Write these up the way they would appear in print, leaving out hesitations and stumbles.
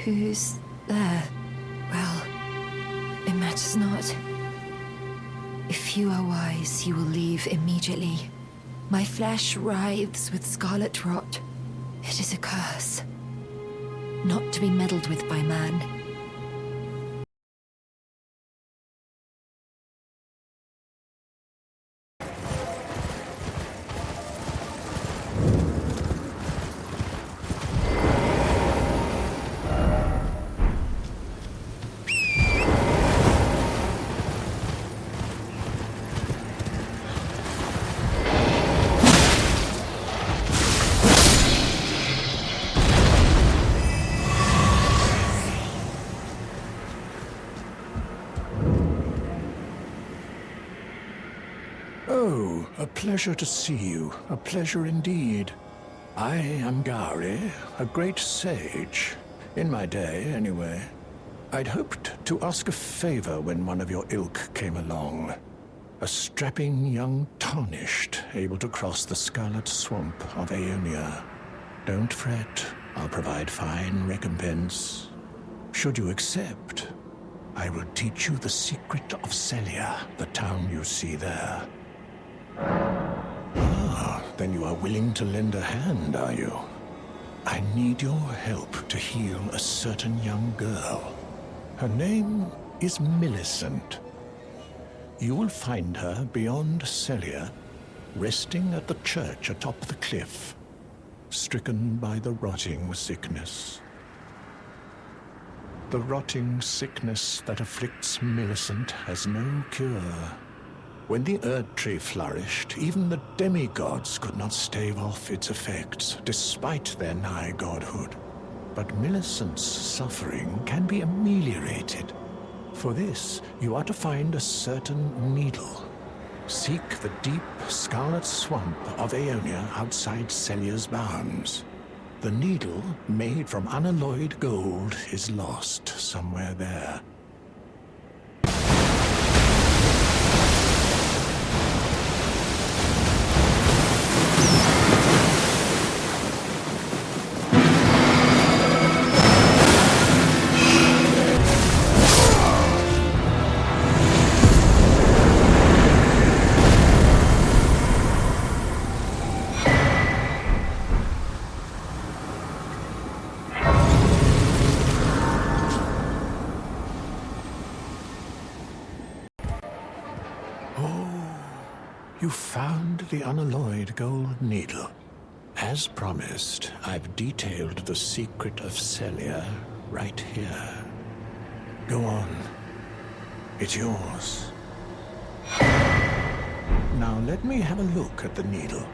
Who's there? Well, it matters not. If you are wise, you will leave immediately. My flesh writhes with scarlet rot. It is a curse, not to be meddled with by man. Oh, a pleasure to see you. A pleasure indeed. I am Gari, a great sage. In my day, anyway. I'd hoped to ask a favor when one of your ilk came along. A strapping young tarnished, able to cross the scarlet swamp of Eonia. Don't fret, I'll provide fine recompense. Should you accept, I will teach you the secret of Celia, the town you see there. Ah, then you are willing to lend a hand, are you? I need your help to heal a certain young girl. Her name is Millicent. You will find her beyond Celia, resting at the church atop the cliff, stricken by the rotting sickness. The rotting sickness that afflicts Millicent has no cure. When the Erd Tree flourished, even the demigods could not stave off its effects, despite their nigh godhood. But Millicent's suffering can be ameliorated. For this, you are to find a certain needle. Seek the deep, scarlet swamp of Eonia outside Celia's bounds. The needle, made from unalloyed gold, is lost somewhere there. You found the unalloyed gold needle. As promised, I've detailed the secret of Celia right here. Go on. It's yours. Now let me have a look at the needle.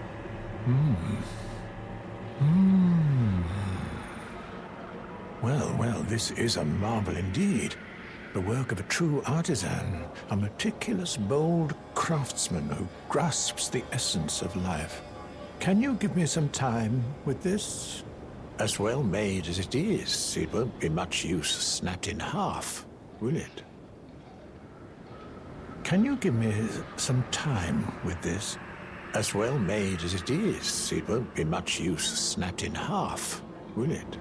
Well, this is a marvel indeed. The work of a true artisan, a meticulous, bold craftsman who grasps the essence of life. Can you give me some time with this? As well made as it is, it won't be much use snapped in half, will it? Can you give me some time with this? As well made as it is, it won't be much use snapped in half, will it?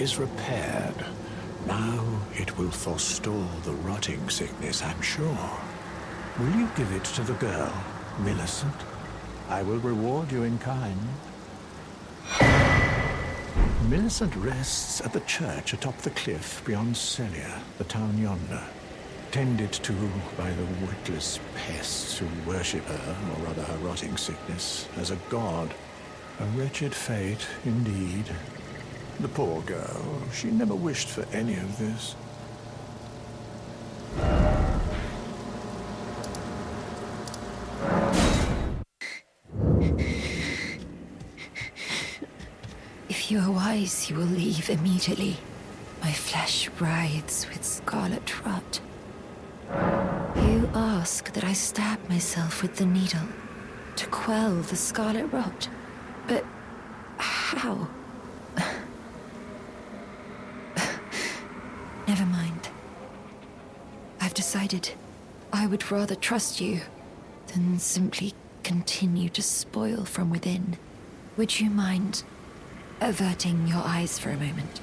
is repaired. Now it will forestall the rotting sickness, I'm sure. Will you give it to the girl, Millicent? I will reward you in kind. Millicent rests at the church atop the cliff beyond Celia, the town yonder, tended to by the witless pests who worship her, or rather her rotting sickness, as a god. A wretched fate, indeed. The poor girl, she never wished for any of this. If you are wise, you will leave immediately. My flesh writhes with scarlet rot. You ask that I stab myself with the needle to quell the scarlet rot. But how? Never mind. I've decided I would rather trust you than simply continue to spoil from within. Would you mind averting your eyes for a moment?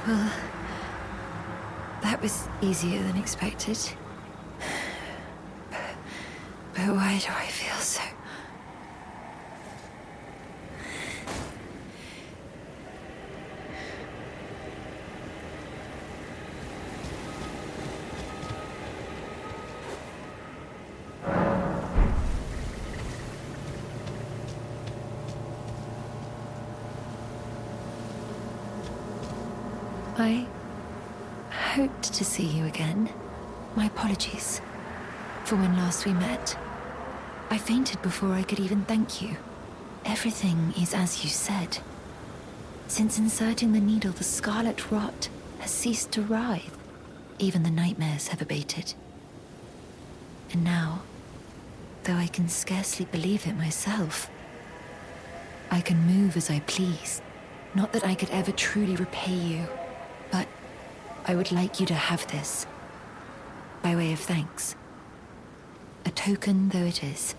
Well, that was easier than expected. But why do I feel so... I hoped to see you again. My apologies for when last we met. I fainted before I could even thank you. Everything is as you said. Since inserting the needle, the scarlet rot has ceased to writhe. Even the nightmares have abated. And now, though I can scarcely believe it myself, I can move as I please. Not that I could ever truly repay you, but I would like you to have this, by way of thanks. A token though it is.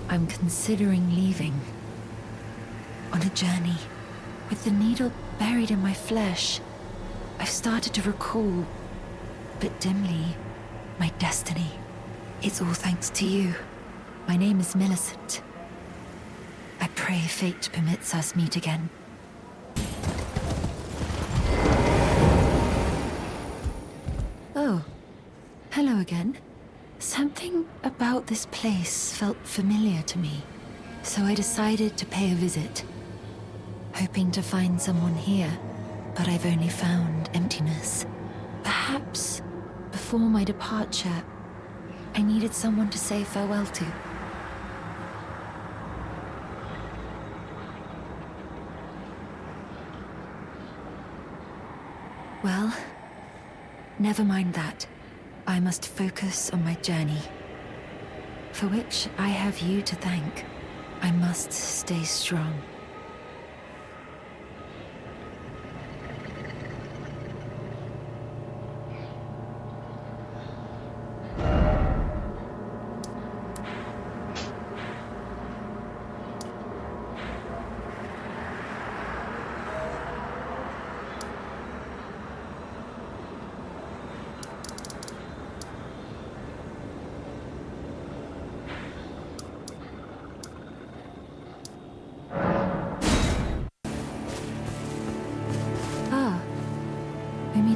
I'm considering leaving. On a journey. With the needle buried in my flesh, I've started to recall, but dimly, my destiny. It's all thanks to you. My name is Millicent. I pray fate permits us meet again. Oh, hello again. Something about this place felt familiar to me, so I decided to pay a visit. Hoping to find someone here, but I've only found emptiness. Perhaps, before my departure, I needed someone to say farewell to. Well, never mind that. I must focus on my journey, for which I have you to thank. I must stay strong.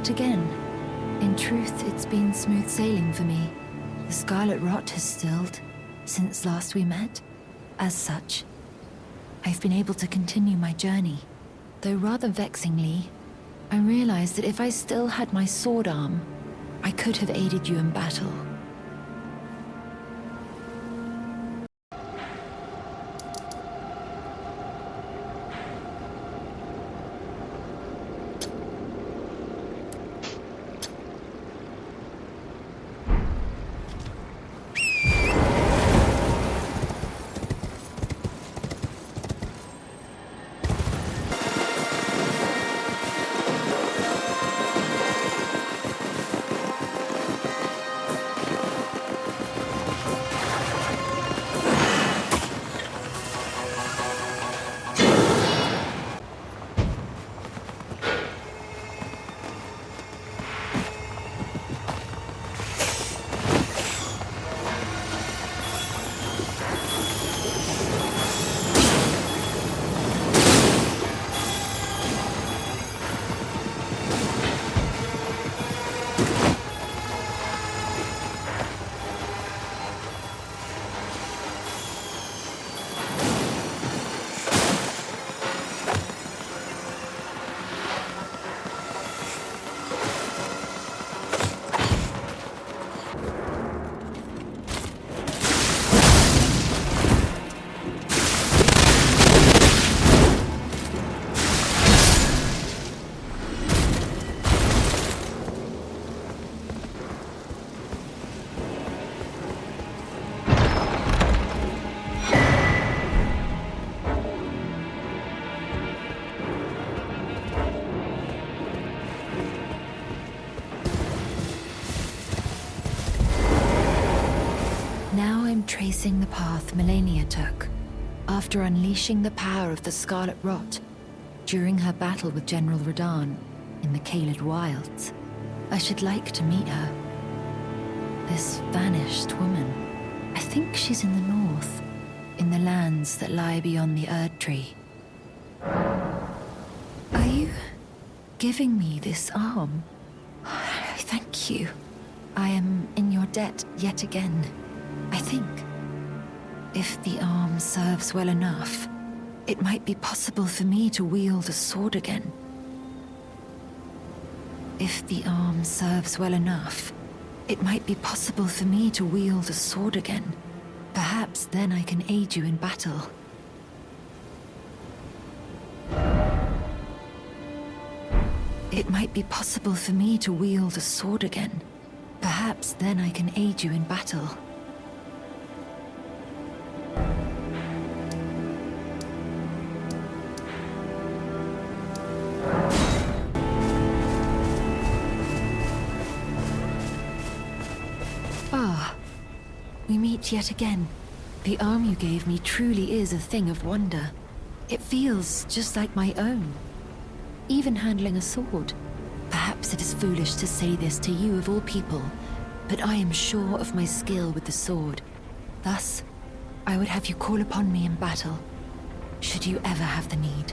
Again. In truth, it's been smooth sailing for me. The scarlet rot has stilled since last we met. As such, I've been able to continue my journey. Though rather vexingly, I realized that if I still had my sword arm, I could have aided you in battle. retracing the path Melania took after unleashing the power of the Scarlet Rot during her battle with General Radahn in the Keilid Wilds. I should like to meet her. This vanished woman. I think she's in the north, in the lands that lie beyond the Erd Tree. Are you giving me this arm? Thank you. I am in your debt yet again, I think. If the arm serves well enough, it might be possible for me to wield a sword again. If the arm serves well enough, it might be possible for me to wield a sword again. Perhaps then I can aid you in battle. It might be possible for me to wield a sword again. Perhaps then I can aid you in battle. Ah, we meet yet again. The arm you gave me truly is a thing of wonder. It feels just like my own. Even handling a sword. Perhaps it is foolish to say this to you of all people, but I am sure of my skill with the sword. Thus, I would have you call upon me in battle, should you ever have the need.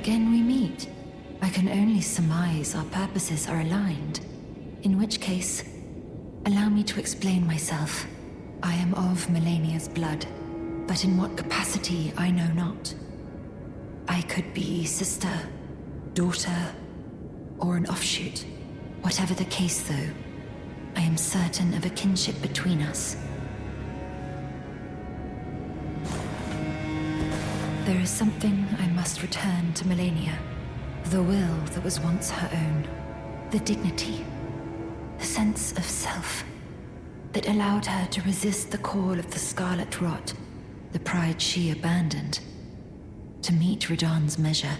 again we meet. I can only surmise our purposes are aligned. In which case, allow me to explain myself. I am of Melania's blood, but in what capacity I know not. I could be sister, daughter, or an offshoot. Whatever the case, though, I am certain of a kinship between us. There is something I must return to Melania. The will that was once her own. The dignity. The sense of self that allowed her to resist the call of the Scarlet Rot, the pride she abandoned, to meet Radon's measure.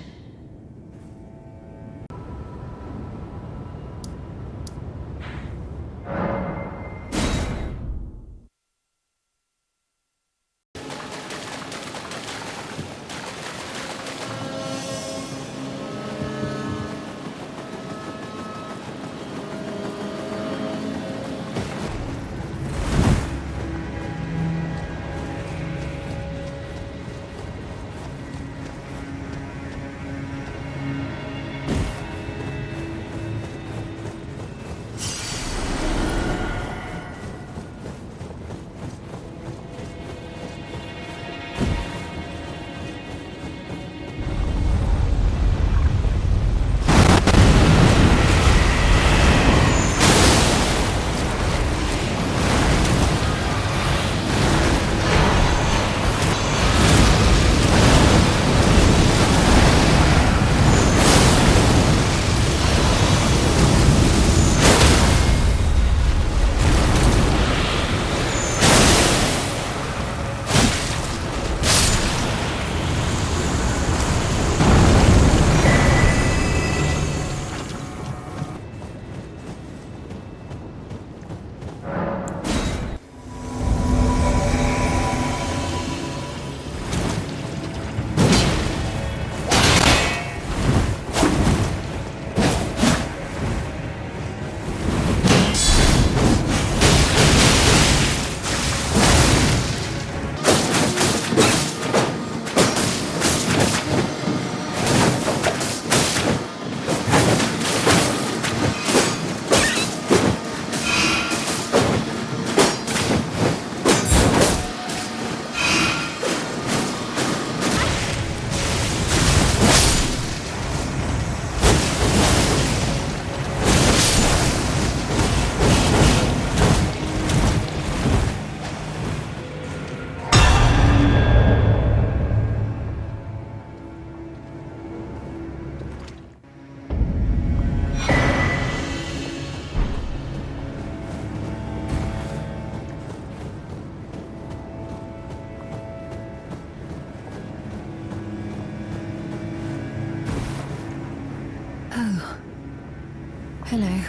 Hello.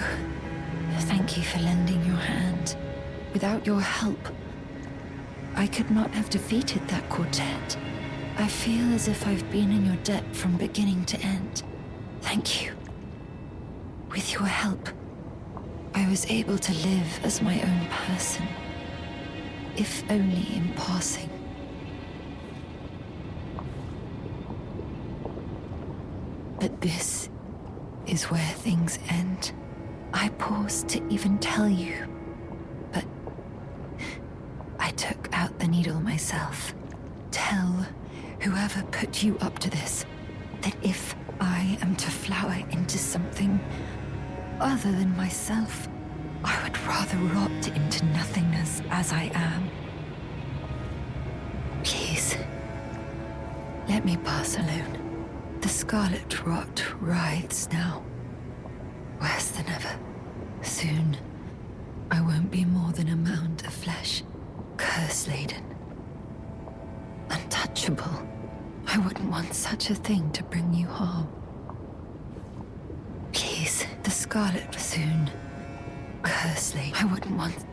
Thank you for lending your hand. Without your help, I could not have defeated that quartet. I feel as if I've been in your debt from beginning to end. Thank you. With your help, I was able to live as my own person, if only in passing. But this is where things end. I paused to even tell you, but I took out the needle myself. Tell whoever put you up to this that if I am to flower into something other than myself, I would rather rot into nothingness as I am. Please, let me pass alone. The scarlet rot writhes now, worse than ever. Soon, I won't be more than a mound of flesh, curse-laden. Untouchable. I wouldn't want such a thing to bring you harm. Please, the scarlet soon. Curse-laden. I wouldn't want...